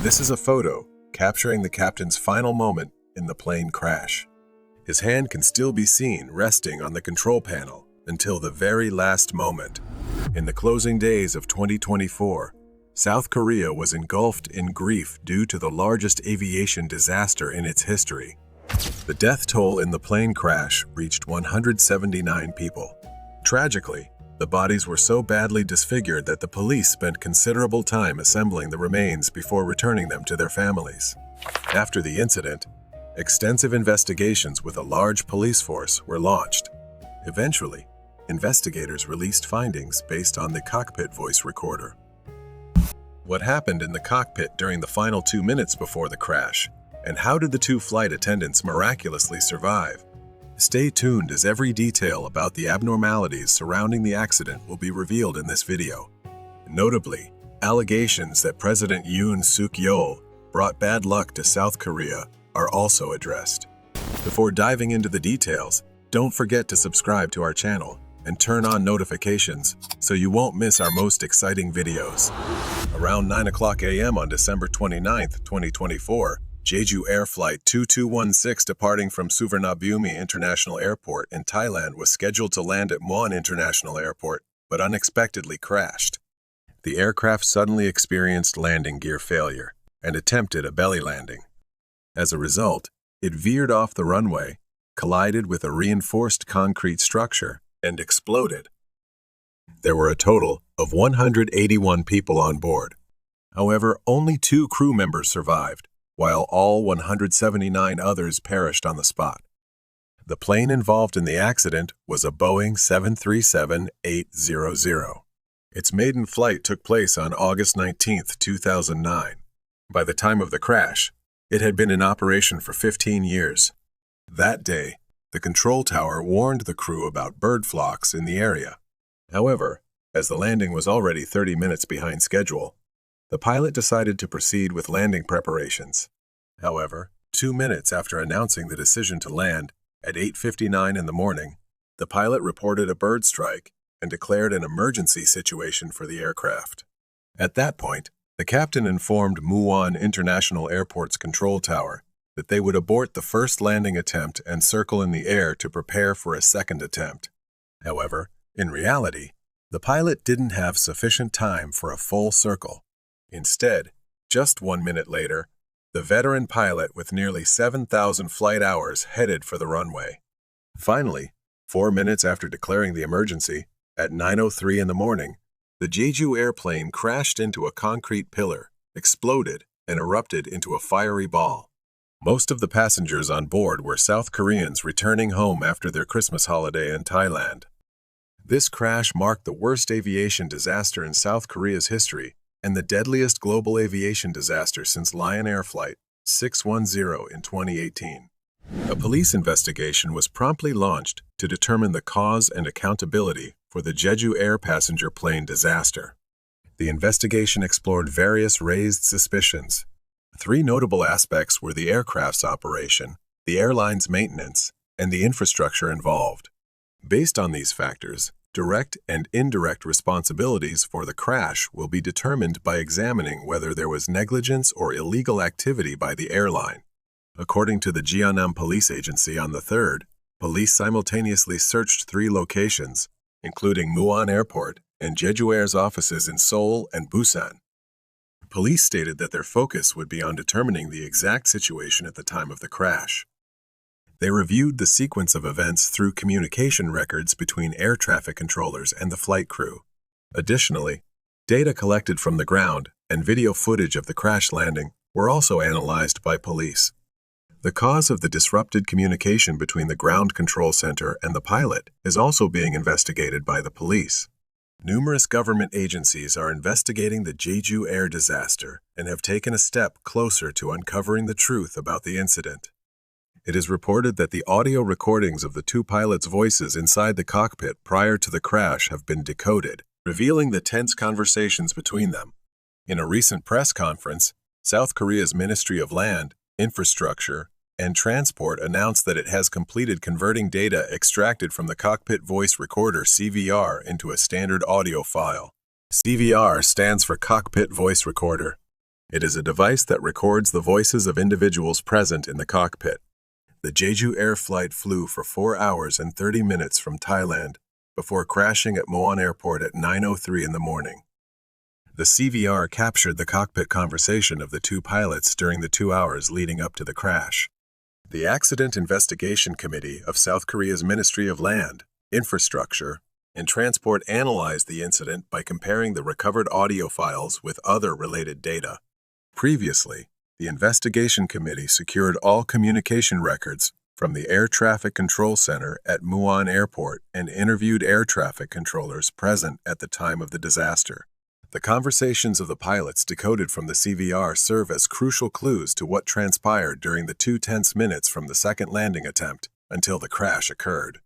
This is a photo capturing the captain's final moment in the plane crash. His hand can still be seen resting on the control panel until the very last moment. In the closing days of 2024, South Korea was engulfed in grief due to the largest aviation disaster in its history. The death toll in the plane crash reached 179 people. Tragically, the bodies were so badly disfigured that the police spent considerable time assembling the remains before returning them to their families. After the incident, extensive investigations with a large police force were launched. Eventually, investigators released findings based on the Cockpit Voice Recorder. What happened in the cockpit during the final 2 minutes before the crash, and how did the two flight attendants miraculously survive? Stay tuned as every detail about the abnormalities surrounding the accident will be revealed in this video. Notably, allegations that President Yoon Suk-yeol brought bad luck to South Korea are also addressed. Before diving into the details, don't forget to subscribe to our channel and turn on notifications so you won't miss our most exciting videos. Around 9:00 a.m. on December 29, 2024, Jeju Air Flight 2216 departing from Suvarnabhumi International Airport in Thailand was scheduled to land at Muan International Airport, but unexpectedly crashed. The aircraft suddenly experienced landing gear failure and attempted a belly landing. As a result, it veered off the runway, collided with a reinforced concrete structure, and exploded. There were a total of 181 people on board. However, only 2 crew members survived, while all 179 others perished on the spot. The plane involved in the accident was a Boeing 737-800. Its maiden flight took place on August 19, 2009. By the time of the crash, it had been in operation for 15 years. That day, the control tower warned the crew about bird flocks in the area. However, as the landing was already 30 minutes behind schedule, the pilot decided to proceed with landing preparations. However, 2 minutes after announcing the decision to land, at 8:59 in the morning, the pilot reported a bird strike and declared an emergency situation for the aircraft. At that point, the captain informed Muan International Airport's control tower that they would abort the first landing attempt and circle in the air to prepare for a second attempt. However, in reality, the pilot didn't have sufficient time for a full circle. Instead, just 1 minute later, the veteran pilot with nearly 7,000 flight hours headed for the runway. Finally, 4 minutes after declaring the emergency, at 9:03 in the morning, the Jeju airplane crashed into a concrete pillar, exploded, and erupted into a fiery ball. Most of the passengers on board were South Koreans returning home after their Christmas holiday in Thailand. This crash marked the worst aviation disaster in South Korea's history and the deadliest global aviation disaster since Lion Air Flight 610 in 2018. A police investigation was promptly launched to determine the cause and accountability for the Jeju Air passenger plane disaster. The investigation explored various raised suspicions. 3 notable aspects were the aircraft's operation, the airline's maintenance, and the infrastructure involved. Based on these factors, direct and indirect responsibilities for the crash will be determined by examining whether there was negligence or illegal activity by the airline. According to the Jeonnam Police Agency on the 3rd, police simultaneously searched 3 locations, including Muan Airport and Jeju Air's offices in Seoul and Busan. Police stated that their focus would be on determining the exact situation at the time of the crash. They reviewed the sequence of events through communication records between air traffic controllers and the flight crew. Additionally, data collected from the ground and video footage of the crash landing were also analyzed by police. The cause of the disrupted communication between the ground control center and the pilot is also being investigated by the police. Numerous government agencies are investigating the Jeju Air disaster and have taken a step closer to uncovering the truth about the incident. It is reported that the audio recordings of the 2 pilots' voices inside the cockpit prior to the crash have been decoded, revealing the tense conversations between them. In a recent press conference, South Korea's Ministry of Land, Infrastructure, and Transport announced that it has completed converting data extracted from the Cockpit Voice Recorder (CVR) into a standard audio file. CVR stands for Cockpit Voice Recorder. It is a device that records the voices of individuals present in the cockpit. The Jeju Air flight flew for 4 hours and 30 minutes from Thailand before crashing at Muan Airport at 9:03 in the morning. The CVR captured the cockpit conversation of the two pilots during the 2 hours leading up to the crash. The Accident Investigation Committee of South Korea's Ministry of Land, Infrastructure, and Transport analyzed the incident by comparing the recovered audio files with other related data. Previously, the investigation committee secured all communication records from the Air Traffic Control Center at Muan Airport and interviewed air traffic controllers present at the time of the disaster. The conversations of the pilots decoded from the CVR serve as crucial clues to what transpired during the 2 tense minutes from the second landing attempt until the crash occurred.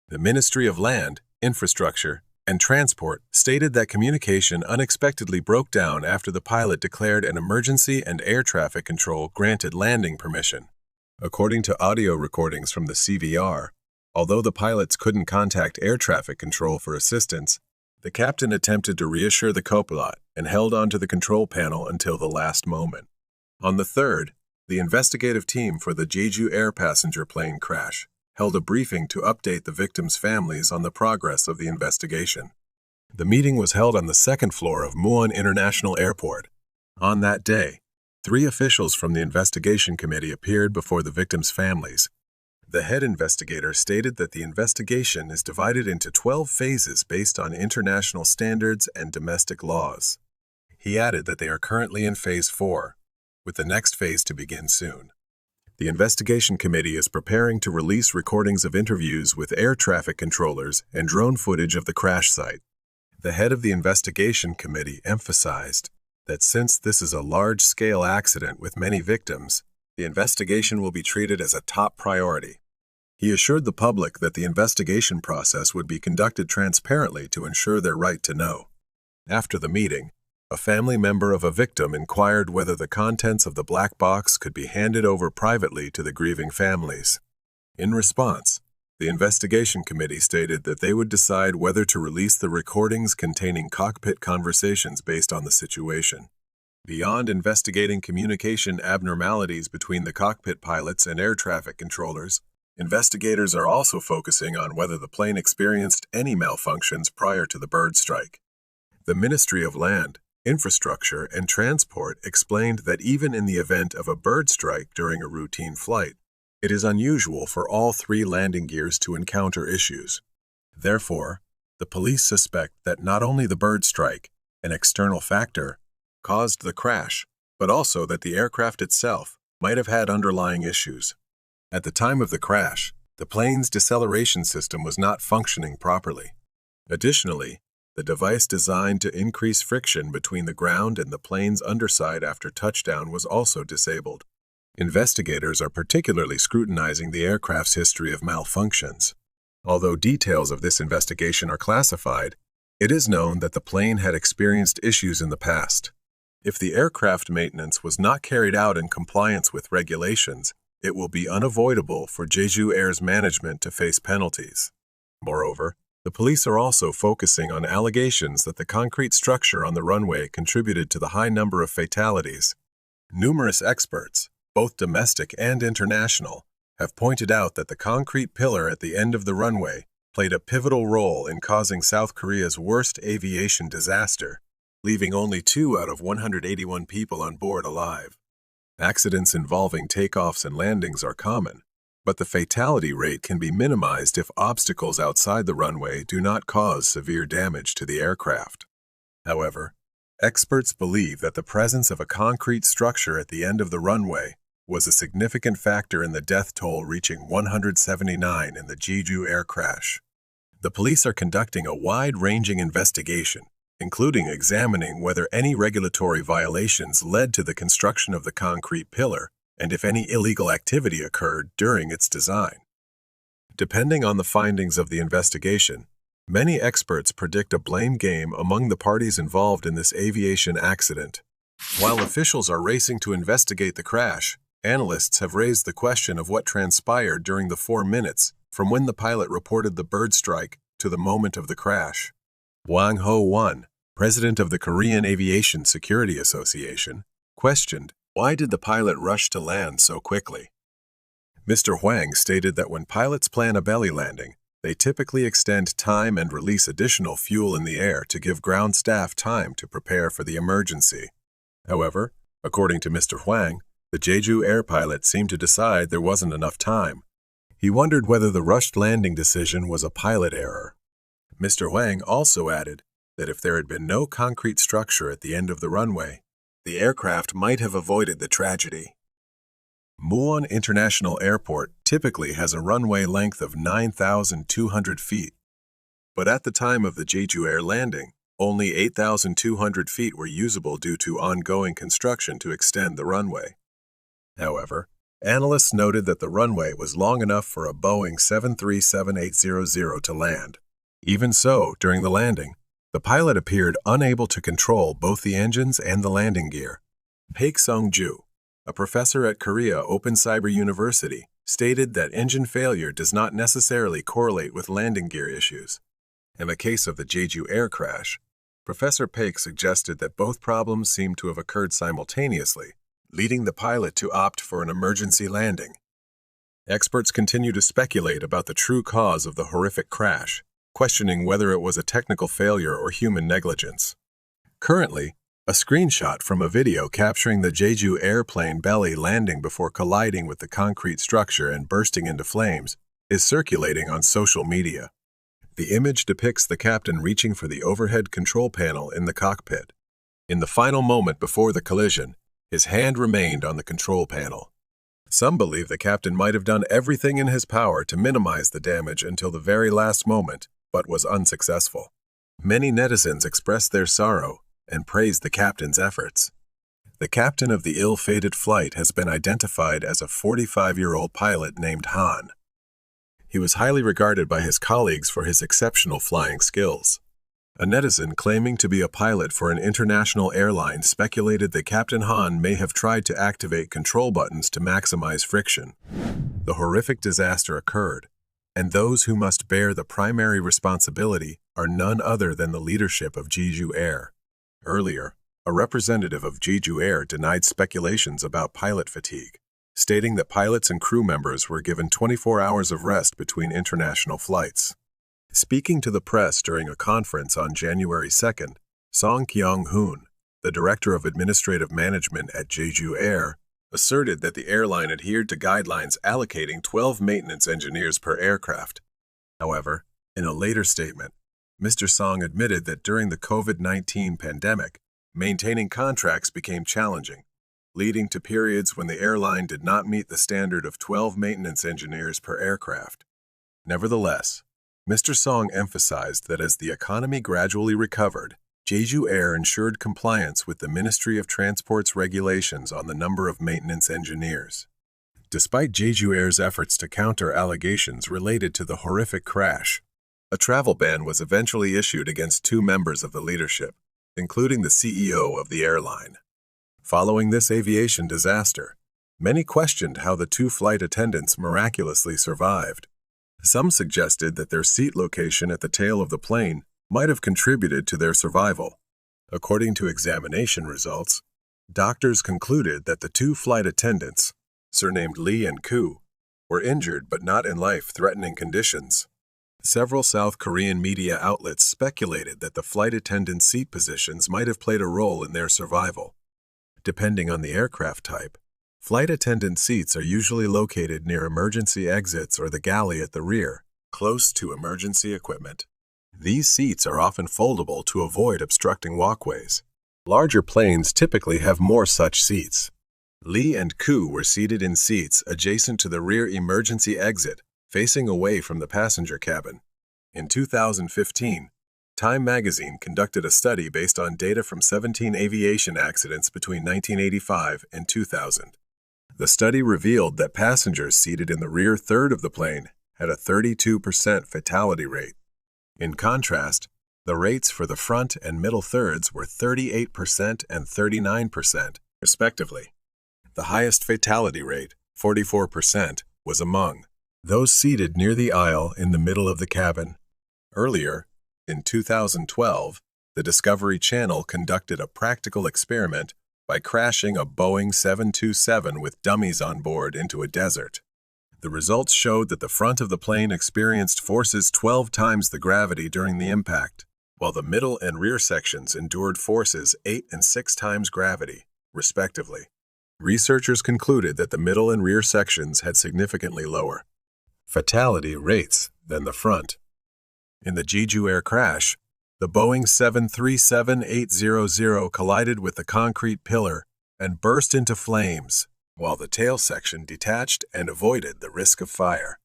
The Ministry of Land, Infrastructure, and Transport stated that communication unexpectedly broke down after the pilot declared an emergency and air traffic control granted landing permission. According to audio recordings from the CVR, although the pilots couldn't contact air traffic control for assistance, the captain attempted to reassure the copilot and held onto the control panel until the last moment. On the 3rd, the investigative team for the Jeju Air passenger plane crash held a briefing to update the victims' families on the progress of the investigation. The meeting was held on the 2nd floor of Muan International Airport. On that day, 3 officials from the investigation committee appeared before the victims' families. The head investigator stated that the investigation is divided into 12 phases based on international standards and domestic laws. He added that they are currently in Phase 4, with the next phase to begin soon. The investigation committee is preparing to release recordings of interviews with air traffic controllers and drone footage of the crash site. The head of the investigation committee emphasized that since this is a large-scale accident with many victims, the investigation will be treated as a top priority. He assured the public that the investigation process would be conducted transparently to ensure their right to know. After the meeting, a family member of a victim inquired whether the contents of the black box could be handed over privately to the grieving families. In response, the investigation committee stated that they would decide whether to release the recordings containing cockpit conversations based on the situation. Beyond investigating communication abnormalities between the cockpit pilots and air traffic controllers, investigators are also focusing on whether the plane experienced any malfunctions prior to the bird strike. The Ministry of Land, Infrastructure, and Transport explained that even in the event of a bird strike during a routine flight, it is unusual for all 3 landing gears to encounter issues. Therefore, the police suspect that not only the bird strike, an external factor, caused the crash, but also that the aircraft itself might have had underlying issues. At the time of the crash, the plane's deceleration system was not functioning properly. Additionally, the device designed to increase friction between the ground and the plane's underside after touchdown was also disabled. Investigators are particularly scrutinizing the aircraft's history of malfunctions. Although details of this investigation are classified, it is known that the plane had experienced issues in the past. If the aircraft maintenance was not carried out in compliance with regulations, it will be unavoidable for Jeju Air's management to face penalties. Moreover, the police are also focusing on allegations that the concrete structure on the runway contributed to the high number of fatalities. Numerous experts, both domestic and international, have pointed out that the concrete pillar at the end of the runway played a pivotal role in causing South Korea's worst aviation disaster, leaving only 2 out of 181 people on board alive. Accidents involving takeoffs and landings are common, but the fatality rate can be minimized if obstacles outside the runway do not cause severe damage to the aircraft. However, experts believe that the presence of a concrete structure at the end of the runway was a significant factor in the death toll reaching 179 in the Jeju air crash. The police are conducting a wide-ranging investigation, including examining whether any regulatory violations led to the construction of the concrete pillar and if any illegal activity occurred during its design. Depending on the findings of the investigation, many experts predict a blame game among the parties involved in this aviation accident. While officials are racing to investigate the crash, analysts have raised the question of what transpired during the 4 minutes from when the pilot reported the bird strike to the moment of the crash. Wang Ho-won, president of the Korean Aviation Security Association, questioned why did the pilot rush to land so quickly. Mr. Huang stated that when pilots plan a belly landing, they typically extend time and release additional fuel in the air to give ground staff time to prepare for the emergency. However, according to Mr. Huang, the Jeju air pilot seemed to decide there wasn't enough time. He wondered whether the rushed landing decision was a pilot error. Mr. Huang also added that if there had been no concrete structure at the end of the runway, the aircraft might have avoided the tragedy. Muon International Airport typically has a runway length of 9,200 feet, but at the time of the Jeju Air landing, only 8,200 feet were usable due to ongoing construction to extend the runway. However, analysts noted that the runway was long enough for a Boeing 737-800 to land. Even so, during the landing, the pilot appeared unable to control both the engines and the landing gear. Paik Sung-ju, a professor at Korea Open Cyber University, stated that engine failure does not necessarily correlate with landing gear issues. In the case of the Jeju air crash, Professor Paik suggested that both problems seem to have occurred simultaneously, leading the pilot to opt for an emergency landing. Experts continue to speculate about the true cause of the horrific crash, questioning whether it was a technical failure or human negligence. Currently, a screenshot from a video capturing the Jeju airplane belly landing before colliding with the concrete structure and bursting into flames is circulating on social media. The image depicts the captain reaching for the overhead control panel in the cockpit. In the final moment before the collision, his hand remained on the control panel. Some believe the captain might have done everything in his power to minimize the damage until the very last moment, but was unsuccessful. Many netizens expressed their sorrow and praised the captain's efforts. The captain of the ill-fated flight has been identified as a 45-year-old pilot named Han. He was highly regarded by his colleagues for his exceptional flying skills. A netizen claiming to be a pilot for an international airline speculated that Captain Han may have tried to activate control buttons to maximize friction. The horrific disaster occurred, and those who must bear the primary responsibility are none other than the leadership of Jeju Air. Earlier, a representative of Jeju Air denied speculations about pilot fatigue, stating that pilots and crew members were given 24 hours of rest between international flights. Speaking to the press during a conference on January 2nd, Song Kyung-hoon, the Director of Administrative Management at Jeju Air, asserted that the airline adhered to guidelines allocating 12 maintenance engineers per aircraft. However, in a later statement, Mr. Song admitted that during the COVID-19 pandemic, maintaining contracts became challenging, leading to periods when the airline did not meet the standard of 12 maintenance engineers per aircraft. Nevertheless, Mr. Song emphasized that as the economy gradually recovered, Jeju Air ensured compliance with the Ministry of Transport's regulations on the number of maintenance engineers. Despite Jeju Air's efforts to counter allegations related to the horrific crash, a travel ban was eventually issued against 2 members of the leadership, including the CEO of the airline. Following this aviation disaster, many questioned how the 2 flight attendants miraculously survived. Some suggested that their seat location at the tail of the plane might have contributed to their survival. According to examination results, doctors concluded that the 2 flight attendants, surnamed Lee and Koo, were injured but not in life-threatening conditions. Several South Korean media outlets speculated that the flight attendant seat positions might have played a role in their survival. Depending on the aircraft type, flight attendant seats are usually located near emergency exits or the galley at the rear, close to emergency equipment. These seats are often foldable to avoid obstructing walkways. Larger planes typically have more such seats. Lee and Koo were seated in seats adjacent to the rear emergency exit, facing away from the passenger cabin. In 2015, Time magazine conducted a study based on data from 17 aviation accidents between 1985 and 2000. The study revealed that passengers seated in the rear third of the plane had a 32% fatality rate. In contrast, the rates for the front and middle thirds were 38% and 39%, respectively. The highest fatality rate, 44%, was among those seated near the aisle in the middle of the cabin. Earlier, in 2012, the Discovery Channel conducted a practical experiment by crashing a Boeing 727 with dummies on board into a desert. The results showed that the front of the plane experienced forces 12 times the gravity during the impact, while the middle and rear sections endured forces 8 and 6 times gravity, respectively. Researchers concluded that the middle and rear sections had significantly lower fatality rates than the front. In the Jeju air crash, the Boeing 737-800 collided with the concrete pillar and burst into flames, while the tail section detached and avoided the risk of fire.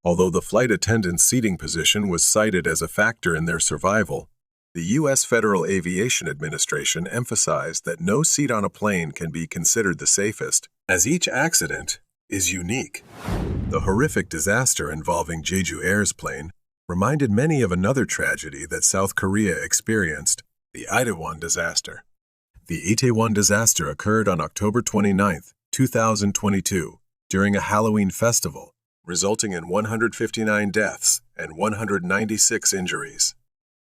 Although the flight attendant's seating position was cited as a factor in their survival, the U.S. Federal Aviation Administration emphasized that no seat on a plane can be considered the safest, as each accident is unique. The horrific disaster involving Jeju Air's plane reminded many of another tragedy that South Korea experienced, the Itaewon disaster. The Itaewon disaster occurred on October 29, 2022, during a Halloween festival, resulting in 159 deaths and 196 injuries.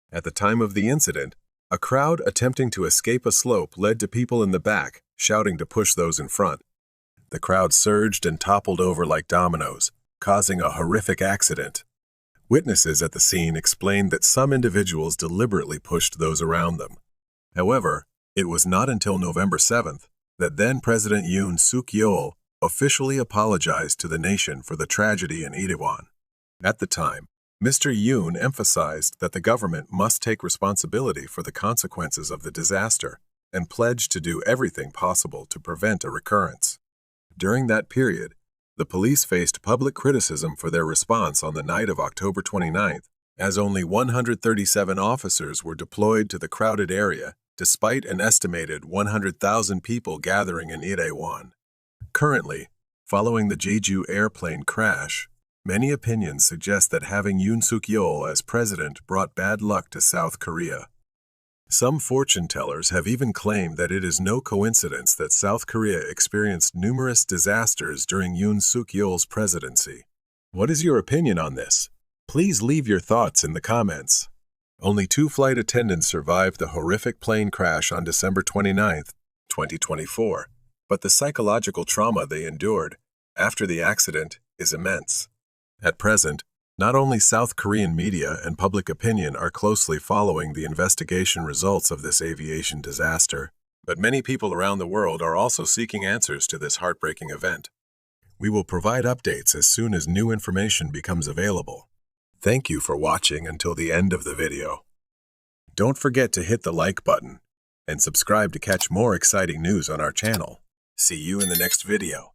At the time of the incident, a crowd attempting to escape a slope led to people in the back shouting to push those in front. The crowd surged and toppled over like dominoes, causing a horrific accident. Witnesses at the scene explained that some individuals deliberately pushed those around them. However, it was not until November 7th that then-President Yoon Suk-yeol officially apologized to the nation for the tragedy in Itaewon. At the time, Mr. Yoon emphasized that the government must take responsibility for the consequences of the disaster and pledged to do everything possible to prevent a recurrence. During that period, the police faced public criticism for their response on the night of October 29th, as only 137 officers were deployed to the crowded area, despite an estimated 100,000 people gathering in Itaewon. Currently, following the Jeju airplane crash, many opinions suggest that having Yoon Suk-yeol as president brought bad luck to South Korea. Some fortune tellers have even claimed that it is no coincidence that South Korea experienced numerous disasters during Yoon Suk-yeol's presidency. What is your opinion on this? Please leave your thoughts in the comments. Only 2 flight attendants survived the horrific plane crash on December 29, 2024, but the psychological trauma they endured after the accident is immense. At present, not only South Korean media and public opinion are closely following the investigation results of this aviation disaster, but many people around the world are also seeking answers to this heartbreaking event. We will provide updates as soon as new information becomes available. Thank you for watching until the end of the video. Don't forget to hit the like button and subscribe to catch more exciting news on our channel. See you in the next video.